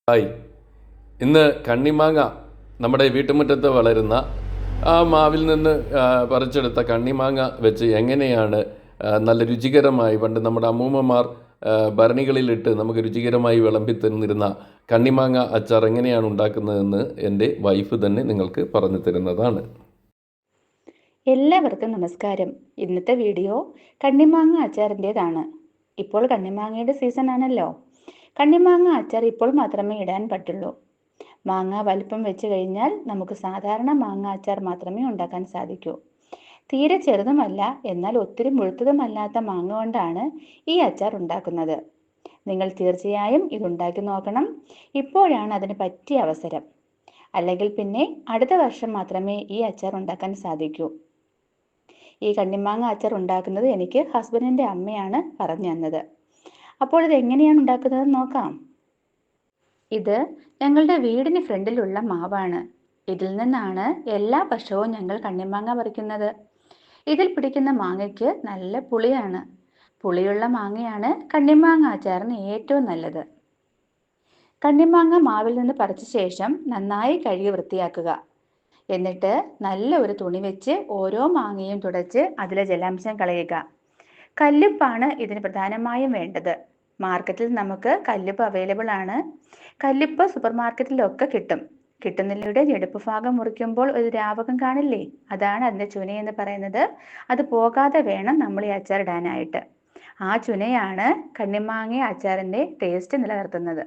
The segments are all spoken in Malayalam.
ഹായ്. ഇന്ന് കണ്ണിമാങ്ങ നമ്മുടെ വീട്ടുമുറ്റത്ത് വളരുന്ന ആ മാവിൽ നിന്ന് പറിച്ചെടുത്ത കണ്ണിമാങ്ങ വെച്ച് എങ്ങനെയാണ് നല്ല രുചികരമായി പണ്ട് നമ്മുടെ അമ്മൂമ്മമാർ ഭരണികളിലിട്ട് നമുക്ക് രുചികരമായി വിളമ്പി തന്നിരുന്ന കണ്ണിമാങ്ങ അച്ചാർ എങ്ങനെയാണ് ഉണ്ടാക്കുന്നതെന്ന് എൻ്റെ വൈഫ് തന്നെ നിങ്ങൾക്ക് പറഞ്ഞു തരുന്നതാണ്. എല്ലാവർക്കും നമസ്കാരം. ഇന്നത്തെ വീഡിയോ കണ്ണിമാങ്ങ അച്ചാറിൻ്റെതാണ്. ഇപ്പോൾ കണ്ണിമാങ്ങയുടെ സീസൺ ആണല്ലോ. കണ്ണിമാങ്ങ അച്ചാർ ഇപ്പോൾ മാത്രമേ ഇടാൻ പറ്റുള്ളൂ. മാങ്ങ വലിപ്പം വെച്ച് കഴിഞ്ഞാൽ നമുക്ക് സാധാരണ മാങ്ങ അച്ചാർ മാത്രമേ ഉണ്ടാക്കാൻ സാധിക്കൂ. തീരെ ചെറുതുമല്ല, എന്നാൽ ഒത്തിരി മുഴുത്തതുമല്ലാത്ത മാങ്ങ കൊണ്ടാണ് ഈ അച്ചാർ ഉണ്ടാക്കുന്നത്. നിങ്ങൾ തീർച്ചയായും ഇതുണ്ടാക്കി നോക്കണം. ഇപ്പോഴാണ് അതിന് പറ്റിയ അവസരം. അല്ലെങ്കിൽ പിന്നെ അടുത്ത വർഷം മാത്രമേ ഈ അച്ചാർ ഉണ്ടാക്കാൻ സാധിക്കൂ. ഈ കണ്ണിമാങ്ങ അച്ചാർ ഉണ്ടാക്കുന്നത് എനിക്ക് ഹസ്ബൻഡിൻ്റെ അമ്മയാണ് പറഞ്ഞു തന്നത്. അപ്പോൾ ഇത് എങ്ങനെയാണ് ഉണ്ടാക്കുന്നത് നോക്കാം. ഇത് ഞങ്ങളുടെ വീടിന് ഫ്രണ്ടിലുള്ള മാവാണ്. ഇതിൽ നിന്നാണ് എല്ലാ വർഷവും ഞങ്ങൾ കണ്ണിമാങ്ങ പറിക്കുന്നത്. ഇതിൽ പിടിക്കുന്ന മാങ്ങയ്ക്ക് നല്ല പുളിയാണ്. പുളിയുള്ള മാങ്ങയാണ് കണ്ണിമാങ്ങ അച്ചാറിന് ഏറ്റവും നല്ലത്. കണ്ണിമാങ്ങ മാവിൽ നിന്ന് പറിച്ച ശേഷം നന്നായി കഴുകി വൃത്തിയാക്കുക. എന്നിട്ട് നല്ല ഒരു തുണി വെച്ച് ഓരോ മാങ്ങയും തുടച്ച് അതിലെ ജലാംശം കളയുക. കല്ലുപ്പാണ് ഇതിന് പ്രധാനമായും വേണ്ടത്. മാർക്കറ്റിൽ നമുക്ക് കല്ലുപ്പ് അവൈലബിൾ ആണ്. കല്ലുപ്പ് സൂപ്പർ മാർക്കറ്റിലൊക്കെ കിട്ടും. കിട്ടുന്നതിലൂടെ ഞെടുപ്പ് ഭാഗം മുറിക്കുമ്പോൾ ഒരു ദ്രാവകം കാണില്ലേ, അതാണ് അതിൻ്റെ ചുനയെന്ന് പറയുന്നത്. അത് പോകാതെ വേണം നമ്മൾ ഈ അച്ചാർ ഇടാനായിട്ട്. ആ ചുനയാണ് കണ്ണിമാങ്ങ അച്ചാറിൻ്റെ ടേസ്റ്റ് നിലനിർത്തുന്നത്.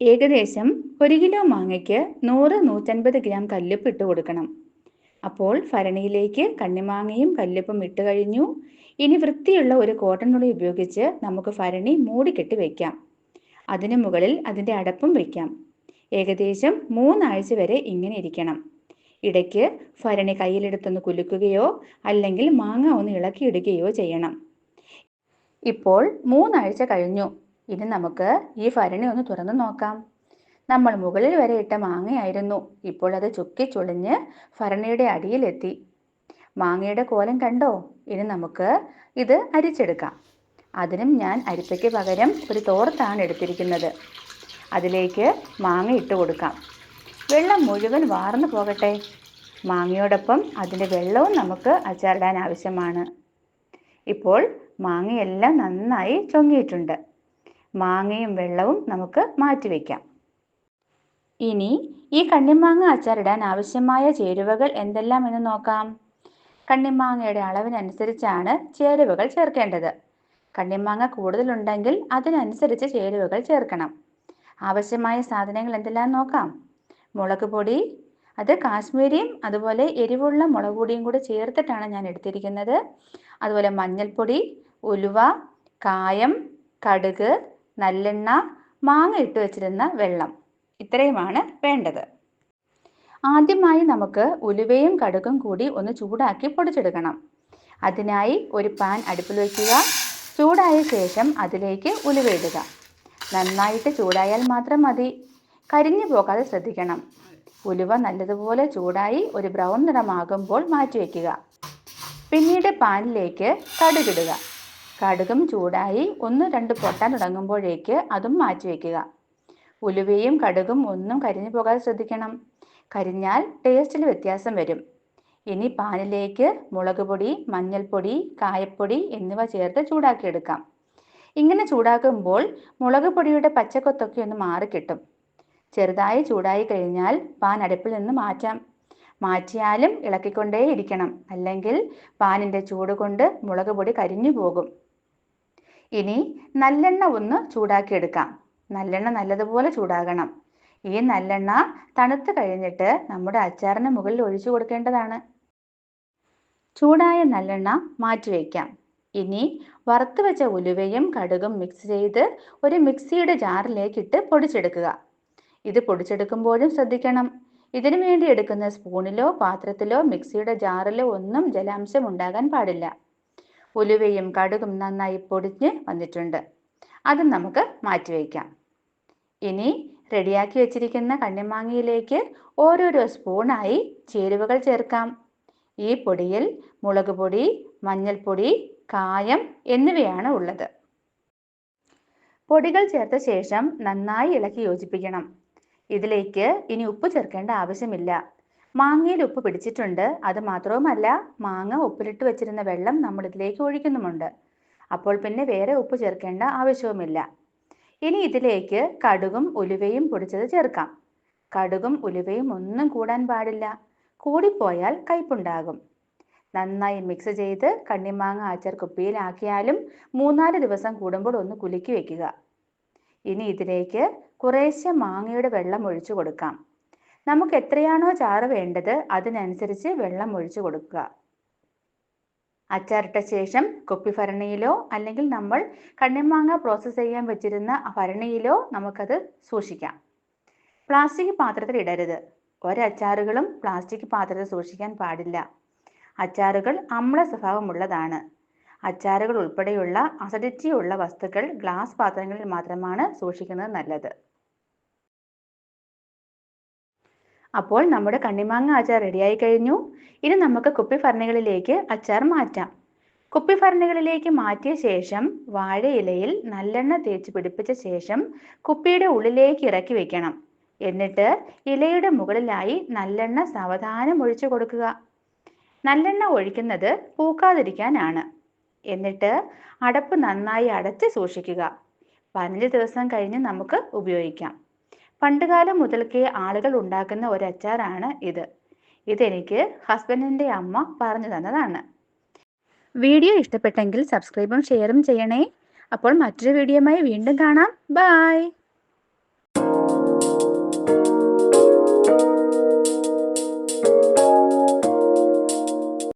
ഏകദേശം 1 കിലോ മാങ്ങയ്ക്ക് 100-150 ഗ്രാം കല്ലുപ്പ് ഇട്ട് കൊടുക്കണം. അപ്പോൾ ഭരണിയിലേക്ക് കണ്ണിമാങ്ങയും കല്ലുപ്പും ഇട്ട് കഴിഞ്ഞു. ഇനി വൃത്തിയുള്ള ഒരു കോട്ടൺ തുണി ഉപയോഗിച്ച് നമുക്ക് ഭരണി മൂടിക്കെട്ടി വയ്ക്കാം. അതിനു മുകളിൽ അതിൻ്റെ അടപ്പും വയ്ക്കാം. ഏകദേശം 3 ആഴ്ച വരെ ഇങ്ങനെ ഇരിക്കണം. ഇടയ്ക്ക് ഭരണി കയ്യിലെടുത്തൊന്ന് കുലുക്കുകയോ അല്ലെങ്കിൽ മാങ്ങ ഒന്ന് ഇളക്കിയിടുകയോ ചെയ്യണം. ഇപ്പോൾ 3 ആഴ്ച കഴിഞ്ഞു. ഇനി നമുക്ക് ഈ ഭരണി ഒന്ന് തുറന്നു നോക്കാം. നമ്മൾ മുകളിൽ വരെ ഇട്ട മാങ്ങയായിരുന്നു. ഇപ്പോൾ അത് ചുക്കി ചുളിഞ്ഞ് ഭരണിയുടെ അടിയിലെത്തി. മാങ്ങയുടെ കോലം കണ്ടോ? ഇനി നമുക്ക് ഇത് അരിച്ചെടുക്കാം. അതിനും ഞാൻ അരിപ്പയ്ക്ക് പകരം ഒരു തോർത്താണ് എടുത്തിരിക്കുന്നത്. അതിലേക്ക് മാങ്ങ ഇട്ട് കൊടുക്കാം. വെള്ളം മുഴുവൻ വാർന്നു പോകട്ടെ. മാങ്ങയോടൊപ്പം അതിൻ്റെ വെള്ളവും നമുക്ക് അച്ചാറിടാൻ ആവശ്യമാണ്. ഇപ്പോൾ മാങ്ങയെല്ലാം നന്നായി ചൊങ്ങിയിട്ടുണ്ട്. മാങ്ങയും വെള്ളവും നമുക്ക് മാറ്റിവെക്കാം. ഇനി ഈ കണ്ണിമാങ്ങ അച്ചാറിടാൻ ആവശ്യമായ ചേരുവകൾ എന്തെല്ലാം എന്ന് നോക്കാം. കണ്ണിമാങ്ങയുടെ അളവിനനുസരിച്ചാണ് ചേരുവകൾ ചേർക്കേണ്ടത്. കണ്ണിമാങ്ങ കൂടുതലുണ്ടെങ്കിൽ അതിനനുസരിച്ച് ചേരുവകൾ ചേർക്കണം. ആവശ്യമായ സാധനങ്ങൾ എന്തെല്ലാം നോക്കാം. മുളക് പൊടി, അത് കാശ്മീരിയും അതുപോലെ എരിവുള്ള മുളക് പൊടിയും കൂടി ചേർത്തിട്ടാണ് ഞാൻ എടുത്തിരിക്കുന്നത്. അതുപോലെ മഞ്ഞൾപ്പൊടി, ഉലുവ, കായം, കടുക്, നല്ലെണ്ണ, മാങ്ങ ഇട്ട് വെച്ചിരുന്ന വെള്ളം, ഇത്രയുമാണ് വേണ്ടത്. ആദ്യമായി നമുക്ക് ഉലുവയും കടുകും കൂടി ഒന്ന് ചൂടാക്കി പൊടിച്ചെടുക്കണം. അതിനായി ഒരു പാൻ അടുപ്പിൽ വയ്ക്കുക. ചൂടായ ശേഷം അതിലേക്ക് ഉലുവ ഇടുക. നന്നായിട്ട് ചൂടായാൽ മാത്രം മതി. കരിഞ്ഞു പോകാതെ ശ്രദ്ധിക്കണം. ഉലുവ നല്ലതുപോലെ ചൂടായി ഒരു ബ്രൗൺ നിറമാകുമ്പോൾ മാറ്റിവെക്കുക. പിന്നീട് പാനിലേക്ക് കടുകിടുക. കടുകും ചൂടായി 1-2 പൊട്ടാൻ തുടങ്ങുമ്പോഴേക്ക് അതും മാറ്റിവെക്കുക. ഉലുവയും കടുകും ഒന്നും കരിഞ്ഞു പോകാതെ ശ്രദ്ധിക്കണം. കരിഞ്ഞാൽ ടേസ്റ്റിൽ വ്യത്യാസം വരും. ഇനി പാനിലേക്ക് മുളക് പൊടി, മഞ്ഞൾപ്പൊടി, കായപ്പൊടി എന്നിവ ചേർത്ത് ചൂടാക്കിയെടുക്കാം. ഇങ്ങനെ ചൂടാക്കുമ്പോൾ മുളക് പൊടിയുടെ പച്ചക്കൊത്തൊക്കെ ഒന്ന് മാറിക്കിട്ടും. ചെറുതായി ചൂടായി കഴിഞ്ഞാൽ പാൻ അടുപ്പിൽ നിന്ന് മാറ്റാം. മാറ്റിയാലും ഇളക്കിക്കൊണ്ടേ ഇരിക്കണം, അല്ലെങ്കിൽ പാനിൻ്റെ ചൂട് കൊണ്ട് മുളക് പൊടി കരിഞ്ഞു പോകും. ഇനി നല്ലെണ്ണ ഒന്ന് ചൂടാക്കിയെടുക്കാം. നല്ലെണ്ണ നല്ലതുപോലെ ചൂടാകണം. ഈ നല്ലെണ്ണ തണുത്ത് കഴിഞ്ഞിട്ട് നമ്മുടെ അച്ചാറിന് മുകളിൽ ഒഴിച്ചു കൊടുക്കേണ്ടതാണ്. ചൂടായ നല്ലെണ്ണ മാറ്റിവെക്കാം. ഇനി വറുത്ത് വെച്ച ഉലുവയും കടുകും മിക്സ് ചെയ്ത് ഒരു മിക്സിയുടെ ജാറിലേക്കിട്ട് പൊടിച്ചെടുക്കുക. ഇത് പൊടിച്ചെടുക്കുമ്പോഴും ശ്രദ്ധിക്കണം. ഇതിനു വേണ്ടി എടുക്കുന്ന സ്പൂണിലോ പാത്രത്തിലോ മിക്സിയുടെ ജാറിലോ ഒന്നും ജലാംശം ഉണ്ടാകാൻ പാടില്ല. ഉലുവയും കടുകും നന്നായി പൊടിഞ്ഞ് വന്നിട്ടുണ്ട്. അത് നമുക്ക് മാറ്റിവെക്കാം. ഇനി റെഡിയാക്കി വെച്ചിരിക്കുന്ന കണ്ണിമാങ്ങയിലേക്ക് ഓരോരോ സ്പൂണായി ചേരുവകൾ ചേർക്കാം. ഈ പൊടിയിൽ മുളക് പൊടി, മഞ്ഞൾപ്പൊടി, കായം എന്നിവയാണ് ഉള്ളത്. പൊടികൾ ചേർത്ത ശേഷം നന്നായി ഇളക്കി യോജിപ്പിക്കണം. ഇതിലേക്ക് ഇനി ഉപ്പ് ചേർക്കേണ്ട ആവശ്യമില്ല. മാങ്ങയിൽ ഉപ്പ് പിടിച്ചിട്ടുണ്ട്. അത് മാത്രവുമല്ല, മാങ്ങ ഉപ്പിലിട്ട് വെച്ചിരുന്ന വെള്ളം നമ്മൾ ഇതിലേക്ക് ഒഴിക്കുന്നുമുണ്ട്. അപ്പോൾ പിന്നെ വേറെ ഉപ്പ് ചേർക്കേണ്ട ആവശ്യവുമില്ല. ഇനി ഇതിലേക്ക് കടുകും ഉലുവയും പൊടിച്ചത് ചേർക്കാം. കടുകും ഉലുവയും ഒന്നും കൂടാൻ പാടില്ല. കൂടിപ്പോയാൽ കയ്പുണ്ടാകും. നന്നായി മിക്സ് ചെയ്ത് കണ്ണിമാങ്ങ അച്ചാർ കുപ്പിയിലാക്കിയാലും 3-4 ദിവസം കൂടുമ്പോൾ ഒന്ന് കുലുക്കി വെക്കുക. ഇനി ഇതിലേക്ക് കുറേശ്ശെ മാങ്ങയുടെ വെള്ളം ഒഴിച്ചു കൊടുക്കാം. നമുക്ക് എത്രയാണോ ചാറ് വേണ്ടത് അതിനനുസരിച്ച് വെള്ളം ഒഴിച്ചു കൊടുക്കുക. അച്ചാറിട്ട ശേഷം കുപ്പി ഭരണിയിലോ അല്ലെങ്കിൽ നമ്മൾ കണ്ണിമാങ്ങ പ്രോസസ്സ് ചെയ്യാൻ വെച്ചിരുന്ന ഭരണിയിലോ നമുക്കത് സൂക്ഷിക്കാം. പ്ലാസ്റ്റിക് പാത്രത്തിൽ ഇടരുത്. ഒരച്ചാറുകളും പ്ലാസ്റ്റിക് പാത്രത്തിൽ സൂക്ഷിക്കാൻ പാടില്ല. അച്ചാറുകൾ അമ്ല സ്വഭാവമുള്ളതാണ്. അച്ചാറുകൾ ഉൾപ്പെടെയുള്ള അസിഡിറ്റി ഉള്ള വസ്തുക്കൾ ഗ്ലാസ് പാത്രങ്ങളിൽ മാത്രമാണ് സൂക്ഷിക്കുന്നത് നല്ലത്. അപ്പോൾ നമ്മുടെ കണ്ണിമാങ്ങ അച്ചാർ റെഡിയായി കഴിഞ്ഞു. ഇനി നമുക്ക് കുപ്പി ഭരണികളിലേക്ക് അച്ചാർ മാറ്റാം. കുപ്പി ഭരണികളിലേക്ക് മാറ്റിയ ശേഷം വാഴയിലയിൽ നല്ലെണ്ണ തേച്ച് പിടിപ്പിച്ച ശേഷം കുപ്പിയുടെ ഉള്ളിലേക്ക് ഇറക്കി വെക്കണം. എന്നിട്ട് ഇലയുടെ മുകളിലായി നല്ലെണ്ണ സാവധാനം ഒഴിച്ചു കൊടുക്കുക. നല്ലെണ്ണ ഒഴിക്കുന്നത് പൂക്കാതിരിക്കാനാണ്. എന്നിട്ട് അടപ്പ് നന്നായി അടച്ച് സൂക്ഷിക്കുക. 15 ദിവസം കഴിഞ്ഞ് നമുക്ക് ഉപയോഗിക്കാം. പണ്ടുകാലം മുതൽക്കേ ആളുകൾ ഉണ്ടാക്കുന്ന ഒരു അച്ചാറാണ് ഇത്. ഇതെനിക്ക് ഹസ്ബൻഡിൻ്റെ അമ്മ പറഞ്ഞു തന്നതാണ്. വീഡിയോ ഇഷ്ടപ്പെട്ടെങ്കിൽ സബ്സ്ക്രൈബും ഷെയറും ചെയ്യണേ. അപ്പോൾ മറ്റൊരു വീഡിയോയുമായി വീണ്ടും കാണാം. ബൈ.